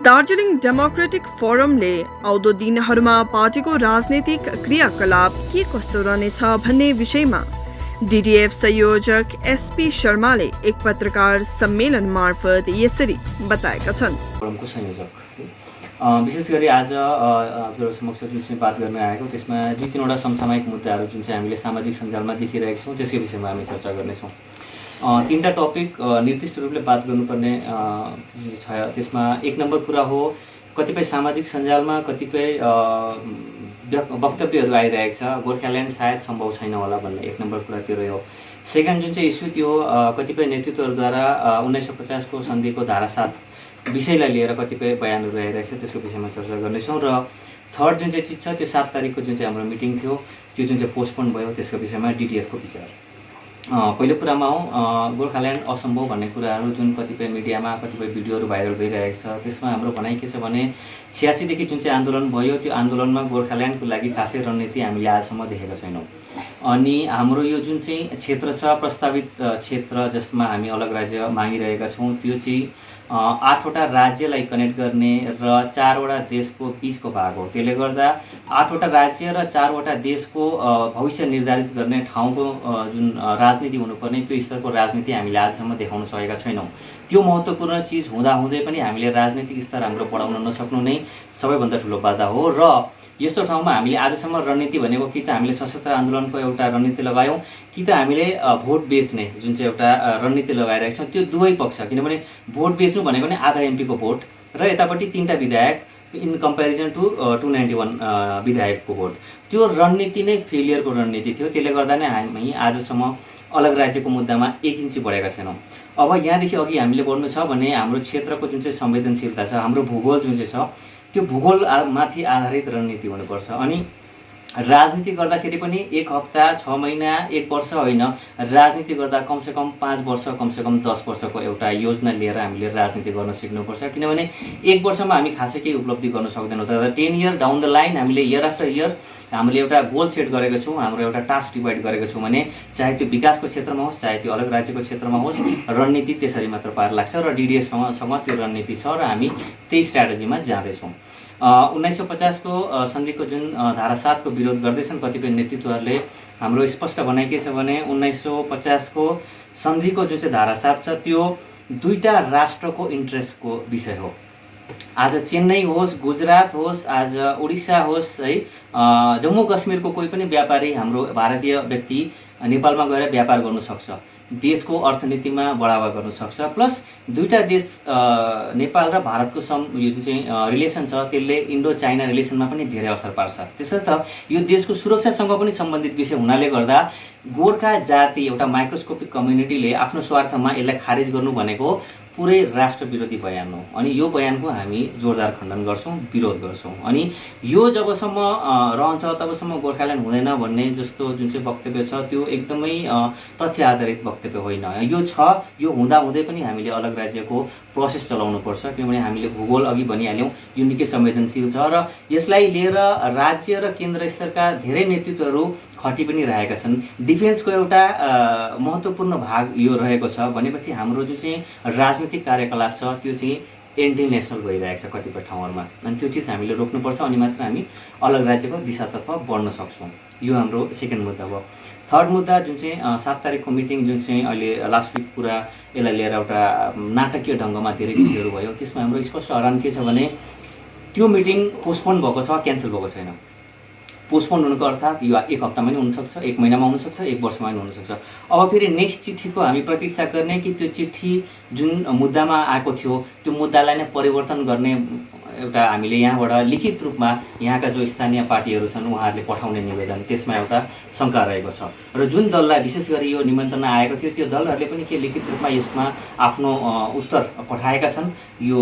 Darjeeling democratic फोरमले आउँदो दिनहरूमा पार्टीको राजनीतिक क्रियाकलाप के कस्तो रहनेछ भन्ने विषयमा डीडीएफ संयोजक एसपी शर्माले एक पत्रकार सम्मेलन मार्फत यसरी बताएका छन्। फोरमको संयोजक विशेष गरी आज हजुर समक्ष जुन चाहिँ बात गर्न आएको त्यसमा दुई तीनवटा समसामयिक मुद्दाहरू जुन चाहिँ हामीले सामाजिक सञ्जालमा देखिरहेका छौँ त्यसकै विषयमा हामी चर्चा गर्नेछौँ। तीनटा टपिक निर्दिष्ट रूपले बात गर्नुपर्ने छ। त्यसमा एक नम्बर कुरा हो कतिपय सामाजिक सञ्जालमा कतिपय वक्तव्यहरू आइरहेको छ, गोर्खाल्यान्ड सायद सम्भव छैन होला भन्ने एक नम्बर कुरा त्यो रह्यो। सेकेन्ड जुन चाहिँ इस्यु त्यो कतिपय नेतृत्वहरूद्वारा 1950 को सन्धिको धारा 7 विषयलाई लिएर कतिपय बयानहरू आइरहेको छ, त्यसको विषयमा चर्चा गर्नेछौँ। र थर्ड जुन चाहिँ चिज छ त्यो 7 तारिकको जुन चाहिँ हाम्रो मिटिङ थियो त्यो जुन चाहिँ पोस्टपोन भयो त्यसको विषयमा डिटिएफको विचार। पहिलो कुरामा हो गोर्खाल्यान्ड असम्भव भन्ने कुराहरू जुन कतिपय मिडियामा कतिपय भिडियोहरू भाइरल भइरहेको छ त्यसमा हाम्रो भनाइ के छ भने 86 देखि जुन चाहिँ आन्दोलन भयो त्यो आन्दोलनमा गोर्खाल्यान्डको लागि खासै रणनीति हामीले आजसम्म देखेका छैनौँ। अनि हाम्रो यो जुन चाहिँ क्षेत्र छ प्रस्तावित क्षेत्र जसमा हामी अलग राज्य मागिरहेका छौँ त्यो चाहिँ 8वटा राज्यलाई कनेक्ट गर्ने र 4वटा देशको बीचको भाग हो। त्यसले गर्दा 8वटा राज्य र 4वटा देशको भविष्य निर्धारित गर्ने ठाउँको जुन राजनीति हुनुपर्ने त्यो स्तरको राजनीति हामीले आजसम्म देखाउन सकेका छैनौँ। त्यो महत्त्वपूर्ण चिज हुँदाहुँदै पनि हामीले राजनीतिक स्तर हाम्रो बढाउन नसक्नु नै सबैभन्दा ठुलो बाधा हो। र यस्तो ठाउँमा हामीले आजसम्म रणनीति भनेको कि त हामीले सशस्त्र आन्दोलनको एउटा रणनीति लगायौँ कि त हामीले भोट बेच्ने जुन चाहिँ एउटा रणनीति लगाइरहेको छौँ। त्यो दुवै पक्ष, किनभने भोट बेच्नु भनेको नै आधा एमपीको भोट र यतापट्टि 3टा विधायक इन कम्पेरिजन टु 291 विधायकको भोट, त्यो रणनीति नै फेलियरको रणनीति थियो। त्यसले गर्दा नै हामी आजसम्म अलग राज्यको मुद्दामा 1 इन्च बढेका छैनौँ। अब यहाँदेखि अघि हामीले बढ्नु छ भने हाम्रो क्षेत्रको जुन चाहिँ संवेदनशीलता छ, हाम्रो भूगोल जुन चाहिँ छ त्यो भूगोल माथि आधारित रणनीति हुनुपर्छ। अनि राजनीति गर्दाखेरि पनि 1 हप्ता 6 महिना 1 वर्ष होइन, राजनीति गर्दा कमसेकम 5 वर्ष कमसेकम 10 वर्षको एउटा योजना लिएर हामीले राजनीति गर्न सिक्नुपर्छ। किनभने 1 वर्षमा हामी खासै केही उपलब्धि गर्न सक्दैनौँ। तर 10 इयर डाउन द लाइन हामीले इयर आफ्टर इयर हामीले एउटा गोल सेट गरेको छौँ, हाम्रो एउटा टास्क डिभाइड गरेको छौँ भने चाहे त्यो विकासको क्षेत्रमा होस् चाहे त्यो अलग राज्यको क्षेत्रमा होस् रणनीति त्यसरी मात्र पार लाग्छ र डिडिएससँग त्यो रणनीति छ र हामी त्यही स्ट्राटेजीमा जाँदैछौँ। 1950 को सन्धिको जुन धारा 7 को विरोध गर्दैछन् कतिपय नेतृत्वहरूले। हाम्रो स्पष्ट भनाइ के छ भने 1950 को सन्धिको जुन चाहिँ धारा 7 छ त्यो दुईटा राष्ट्रको इन्ट्रेस्टको विषय हो। आज चेन्नई होस्, गुजरात होस्, आज उडिसा होस् है, जम्मू कश्मीरको कोही पनि व्यापारी हाम्रो भारतीय व्यक्ति नेपालमा गएर व्यापार गर्नु सक्छ, देशको अर्थनीतिमा बढावा गर्न सक्छ। प्लस दुईटा देश नेपाल र भारतको यो जुन चाहिँ रिलेसन छ त्यसले इन्डो चाइना रिलेसनमा पनि धेरै असर पार्छ। त्यसर्थ यो देशको सुरक्षासँग पनि सम्बन्धित विषय हुनाले गर्दा गोर्खा जाति एउटा माइक्रोस्कोपिक कम्युनिटीले आफ्नो स्वार्थमा यसलाई खारेज गर्नु भनेको पुरै राष्ट्र विरोधी बयान हो। अनि यो बयानको हामी जोरदार खण्डन गर्छौँ, विरोध गर्छौँ। अनि यो जबसम्म रहन्छ तबसम्म गोर्खाल्यान्ड हुँदैन भन्ने जस्तो जुन चाहिँ वक्तव्य छ त्यो एकदमै तथ्य आधारित वक्तव्य होइन। यो छ, यो हुँदाहुँदै पनि हामीले अलग राज्यको प्रोसेस चलाउनुपर्छ। किनभने हामीले भूगोल अघि भनिहाल्यौँ यो निकै संवेदनशील छ र यसलाई लिएर राज्य र केन्द्र स्तरका धेरै नेतृत्वहरू खटी पनि रहेका छन्। डिफेन्सको एउटा महत्त्वपूर्ण भाग यो रहेको छ भनेपछि हाम्रो जुन चाहिँ राजनीतिक कार्यकलाप छ त्यो चाहिँ एन्टी नेसनल भइरहेको छ कतिपय ठाउँहरूमा। अनि त्यो चिज हामीले रोक्नुपर्छ अनि मात्र हामी अलग राज्यको दिशातर्फ बढ्न सक्छौँ। यो हाम्रो सेकेन्ड मुद्दा भयो। थर्ड मुद्दा जुन चाहिँ 7 तारिकको मिटिङ जुन चाहिँ अहिले लास्ट विक पुरा यसलाई लिएर एउटा नाटकीय ढङ्गमा धेरै चिजहरू भयो, त्यसमा हाम्रो स्पष्ट हरान के छ भने त्यो मिटिङ पोस्टपोन भएको छ, क्यान्सल भएको छैन। पोस्टपोन हुनुको अर्थात् यो 1 हप्तामा पनि हुनसक्छ, 1 महिनामा हुनसक्छ, 1 वर्षमा पनि हुनसक्छ। अब फेरि नेक्स्ट चिठीको हामी प्रतीक्षा गर्ने कि त्यो चिठी जुन मुद्दामा आएको थियो त्यो मुद्दालाई नै परिवर्तन गर्ने एउटा हामीले यहाँबाट लिखित रूपमा यहाँका जो स्थानीय पार्टीहरू छन् उहाँहरूले पठाउने निवेदन, त्यसमा एउटा शङ्का रहेको छ। र जुन दललाई विशेष गरी यो निमन्त्रणा आएको थियो त्यो दलहरूले पनि के लिखित रूपमा यसमा आफ्नो उत्तर पठाएका छन्। यो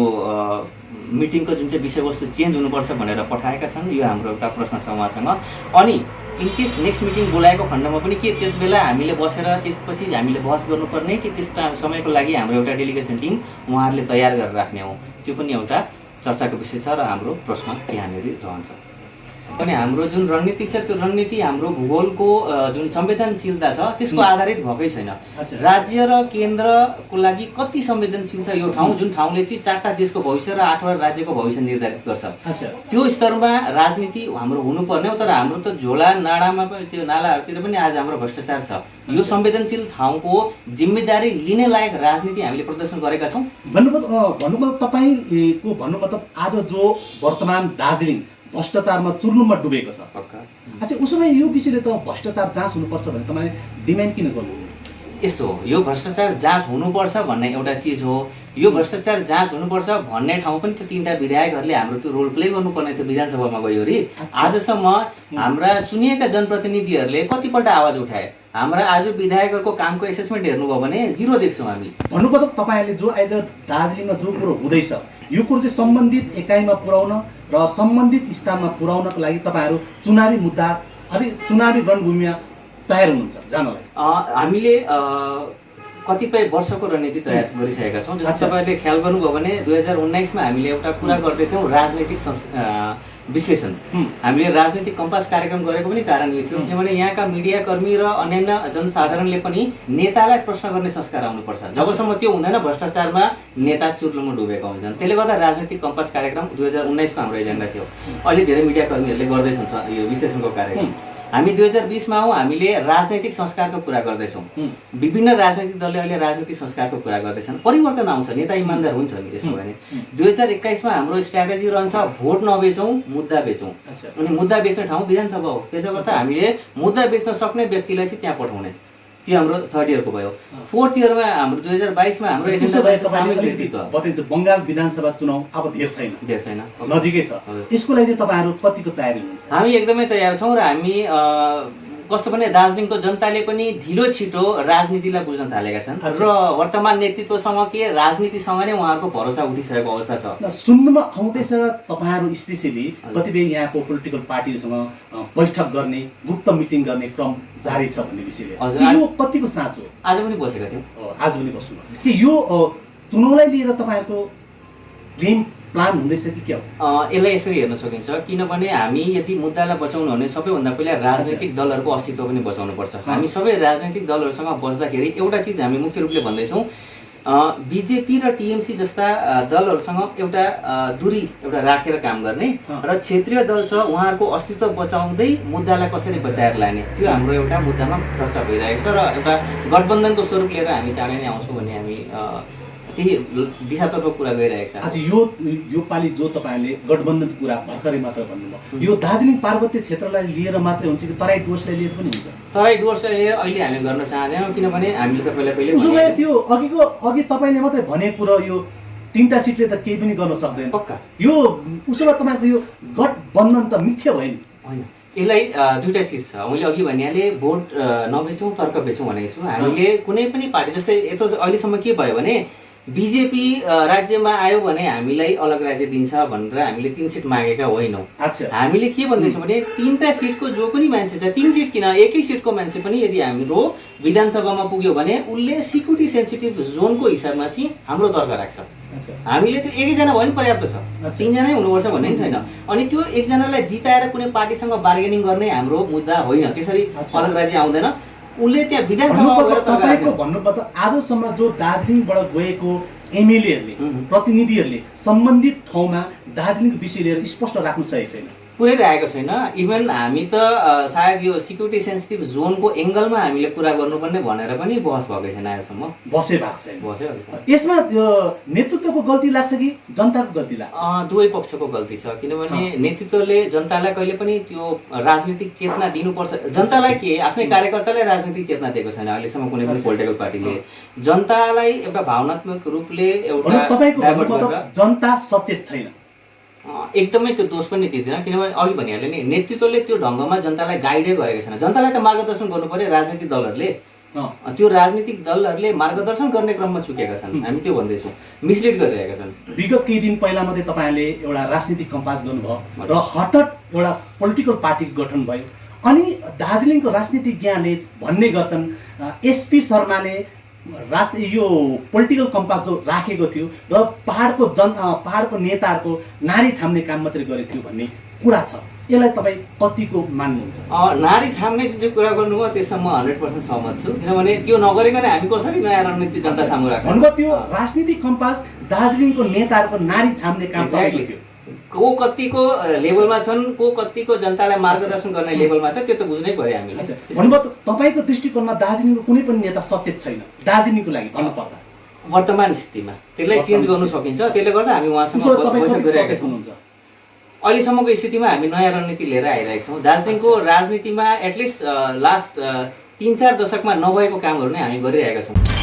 मिटिङको जुन चाहिँ विषयवस्तु चेन्ज हुनुपर्छ भनेर पठाएका छन्। यो हाम्रो एउटा प्रश्न छ उहाँसँग। अनि इनकेस नेक्स्ट मिटिङ बोलाएको खण्डमा पनि के त्यस बेला हामीले बसेर त्यसपछि हामीले बहस गर्नुपर्ने कि त्यस समयको लागि हाम्रो एउटा डेलिगेसन टिम उहाँहरूले तयार गरेर राख्ने हो, त्यो पनि एउटा चर्चाको विषय छ र हाम्रो प्रश्न यहाँनिर रहन्छ। अनि हाम्रो जुन रणनीति छ त्यो रणनीति हाम्रो भूगोलको जुन संवेदनशीलता छ त्यसको आधारित भएकै छैन। राज्य र केन्द्रको लागि कति संवेदनशील छ यो ठाउँ, जुन ठाउँले चाहिँ 4टा देशको भविष्य र 8वटा राज्यको भविष्य निर्धारित गर्छ, त्यो स्तरमा राजनीति हाम्रो हुनुपर्ने हो। तर हाम्रो त झोला नाडामा पनि त्यो नालाहरूतिर पनि आज हाम्रो भ्रष्टाचार छ। यो संवेदनशील ठाउँको जिम्मेदारी लिने लायक राजनीति हामीले प्रदर्शन गरेका छौँ। भन्नुभयो तपाईँको भन्नुभयो आज जो वर्तमान दार्जिलिङ भ्रष्टाचारमा चुर्लुममा डुबेको छ। अच्छा, उसो भए यो विषयले त भ्रष्टाचार जाँच हुनुपर्छ भने तपाईँले डिमान्ड किन गर्नु? यस्तो हो, यो भ्रष्टाचार जाँच हुनुपर्छ भन्ने एउटा चिज हो। यो भ्रष्टाचार जाँच हुनुपर्छ भन्ने ठाउँ पनि त 3टा विधायकहरूले हाम्रो त्यो रोल प्ले गर्नुपर्ने थियो विधानसभामा गयो रे। आजसम्म हाम्रा चुनिएका जनप्रतिनिधिहरूले कतिपल्ट आवाज उठाए? हाम्रा आज विधायकहरूको कामको एसेसमेन्ट हेर्नुभयो भने 0 देख्छौँ हामी। भन्नुभयो तपाईँहरूले जो आज दार्जिलिङमा जो कुरो हुँदैछ यो कुरो चाहिँ सम्बन्धित एकाइमा पुर्याउन र सम्बन्धित स्थानमा पुर्याउनको लागि तपाईँहरू चुनावी मुद्दा चुनावी रणभूमिमा तयार हुनुहुन्छ जानलाई? हामीले कतिपय वर्षको रणनीति तयार गरिसकेका छौँ। जस्तो तपाईँहरूले ख्याल गर्नुभयो भने 2019मा हामीले एउटा कुरा गर्दै थियौँ, राजनैतिक विश्लेषण। हामीले राजनीतिक कम्पास कार्यक्रम गरेको पनि कारण यो थियो किनभने यहाँका मिडियाकर्मी र अन्यान्य जनसाधारणले पनि नेतालाई प्रश्न गर्ने संस्कार आउनुपर्छ। जबसम्म त्यो हुँदैन भ्रष्टाचारमा नेता चुर्लुममा डुबेका हुन्छन्। त्यसले गर्दा राजनीतिक कम्पास कार्यक्रम 2019को हाम्रो एजेन्डा थियो। अहिले धेरै मिडियाकर्मीहरूले गर्दैछन् यो विश्लेषणको कार्यक्रम। हामी 2020मा हौँ, हामीले राजनैतिक संस्कारको कुरा गर्दैछौँ। विभिन्न राजनैतिक दलले अहिले राजनीतिक संस्कारको कुरा गर्दैछन्। परिवर्तन आउँछ, नेता इमान्दार हुन्छ नि यसो भने। 2021मा हाम्रो स्ट्राटेजी रहन्छ भोट नबेचौँ, मुद्दा बेचौँ। अनि मुद्दा बेच्ने ठाउँ विधानसभा हो। त्यसले गर्दा हामीले मुद्दा बेच्न सक्ने व्यक्तिलाई चाहिँ त्यहाँ पठाउने, त्यो हाम्रो 3rd इयरको भयो। 4th इयरमा हाम्रो 2022मा हाम्रो बङ्गाल विधानसभा चुनाव अब धेर छैन, नजिकै छ। यसको लागि चाहिँ तपाईँहरू कतिको तयारी हुनुहुन्छ? हामी एकदमै तयार छौँ र हामी कस्तो भने दार्जिलिङको जनताले पनि ढिलो छिटो राजनीतिलाई बुझ्न थालेका छन् र वर्तमान नेतृत्वसँग के राजनीतिसँग नै उहाँहरूको भरोसा उठिसकेको अवस्था छ। सुन्नुमा आउँदैछ तपाईँहरू स्पेसली कतिपय यहाँको पोलिटिकल पार्टीहरूसँग बैठक गर्ने, गुप्त मिटिङ गर्ने क्रम जारी छ भन्ने विषयले यो कतिको साँचो? आज पनि बसेका थियौँ, आज पनि बस्नु। यो चुनावलाई लिएर तपाईँहरूको गेम प्लान हुँदैछ कि के हो? यसलाई यसरी हेर्न सकिन्छ, किनभने हामी यदि मुद्दालाई बचाउनु भने सबैभन्दा पहिला राजनीतिक दलहरूको अस्तित्व पनि बचाउनु पर्छ। हामी सबै राजनीतिक दलहरूसँग बस्दाखेरि एउटा चिज हामी मुख्य रूपले भन्दैछौँ, बिजेपी र टिएमसी जस्ता दलहरूसँग एउटा दूरी एउटा राखेर काम गर्ने र क्षेत्रीय दल छ उहाँहरूको अस्तित्व बचाउँदै मुद्दालाई कसरी बचाएर लाने, त्यो हाम्रो एउटा मुद्दामा चर्चा भइरहेको छ र एउटा गठबन्धनको स्वरूप लिएर हामी चाँडै नै आउँछौँ भन्ने हामी त्यही दिशातर्फ कुरा गइरहेको छ। आज यो पालि जो तपाईँहरूले गठबन्धनको कुरा भर्खरै मात्र भन्नुभयो, यो दार्जिलिङ पार्वतीय क्षेत्रलाई लिएर मात्रै हुन्छ कि तराई डुवर्सलाई लिएर पनि हुन्छ? तराई डुवर्सलाई लिएर अहिले हामी गर्न चाहँदैनौँ, किनभने हामीले तपाईँलाई पहिले उसो भए त्यो अघि तपाईँले मात्रै भनेको कुरो यो 3टा सिटले त केही पनि गर्न सक्दैन पक्का। यो उसो भए तपाईँको यो गठबन्धन त मिथ्या भयो नि? होइन, यसलाई 2टा चिज छ। मैले अघि भनिहालेँ भोट नबेचौँ तर्क बेचौँ भनेको छु। हामीले कुनै पनि पार्टी जस्तै यत्रो अहिलेसम्म के भयो भने बिजेपी राज्यमा आयो भने हामीलाई अलग राज्य दिन्छ भनेर हामीले 3 सिट मागेका होइनौँ। हामीले के भन्दैछौँ भने 3टा सिटको जो पनि मान्छे छ, 3 सिट किन एकै सिटको मान्छे पनि यदि हाम्रो विधानसभामा पुग्यो भने उसले सिक्युरिटी सेन्सिटिभ जोनको हिसाबमा चाहिँ हाम्रो तर्क राख्छ। हामीले त्यो एकैजना भयो भने पर्याप्त छ, 3 जनै हुनुपर्छ भन्ने पनि छैन। अनि त्यो एकजनालाई जिताएर कुनै पार्टीसँग बार्गेनिङ गर्ने हाम्रो मुद्दा होइन। त्यसरी अलग राज्य आउँदैन। उसले त्यहाँ विधानसभामा तपाईँको भन्नुभयो त आजसम्म जो दार्जिलिङबाट गएको एमएलएहरूले प्रतिनिधिहरूले सम्बन्धित ठाउँमा दार्जिलिङको विषय लिएर स्पष्ट राख्नु सकेको छैन, पुर्याइरहेको छैन। इभन हामी त सायद यो सिक्युरिटी सेन्सिटिभ जोनको एङ्गलमा हामीले कुरा गर्नुपर्ने भनेर पनि बहस भएकै छैन आजसम्म। बसै भएको छैन। यसमा नेतृत्वको गल्ती लाग्छ कि जनताको गल्ती लाग्छ? दुवै पक्षको गल्ती छ, किनभने नेतृत्वले जनतालाई कहिले पनि त्यो राजनीतिक चेतना दिनुपर्छ। जनतालाई के आफ्नै कार्यकर्तालाई राजनीतिक चेतना दिएको छैन अहिलेसम्म कुनै पनि पोलिटिकल पार्टीले। जनतालाई एउटा भावनात्मक रूपले एउटा जनता सचेत छैन, एकदमै त्यो दोष पनि दिँदैन। किनभने अघि भनिहालेँ नि, नेतृत्वले त्यो ढङ्गमा जनतालाई गाइडै गरेको छैन। जनतालाई त मार्गदर्शन गर्नु पर्यो राजनीतिक दलहरूले, त्यो राजनीतिक दलहरूले मार्गदर्शन गर्ने क्रममा चुकेका छन्। हामी त्यो भन्दैछौँ, मिसलिड गरिरहेका छन्। विगत केही दिन पहिला मात्रै तपाईँहरूले एउटा राजनीतिक कम्पास गर्नुभयो र हठात एउटा पोलिटिकल पार्टीको गठन भयो। अनि दार्जिलिङको राजनीतिज्ञले भन्ने गर्छन् एसपी शर्माले यो पोलिटिकल कम्पास जो राखेको थियो र पहाडको नेताहरूको नारी छाम्ने काम मात्रै गरेको थियो भन्ने कुरा छ, यसलाई तपाईँ कतिको मान्नुहुन्छ? नारी छाम्ने जुन चाहिँ कुरा गर्नुभयो त्यसमा म 100% सहमत छु, किनभने त्यो नगरिकन हामी कसरी नयाँ रणनीति जनता सामु राख्छौँ? भन्नुभयो त्यो राजनीतिक कम्पास दार्जिलिङको नेताहरूको नारी छाम्ने काम गरेको थियो। को कतिको लेभलमा छन्, को कतिको जनतालाई मार्गदर्शन गर्ने लेभलमा छ, त्यो त बुझ्नै पर्यो हामीले। भन्नुभयो तपाईँको दृष्टिकोणमा दार्जिलिङको कुनै पनि नेता सचेत छैन दार्जिलिङको लागि भन्नुपर्दा वर्तमान स्थितिमा त्यसलाई चेन्ज गर्नु सकिन्छ। त्यसले गर्दा हामी उहाँसँग बैठक गरिरहेका छौँ। अहिलेसम्मको स्थितिमा हामी नयाँ रणनीति लिएर आइरहेका छौँ। दार्जिलिङको राजनीतिमा एटलिस्ट लास्ट 3-4 दशकमा नभएको कामहरू नै हामी गरिरहेका छौँ।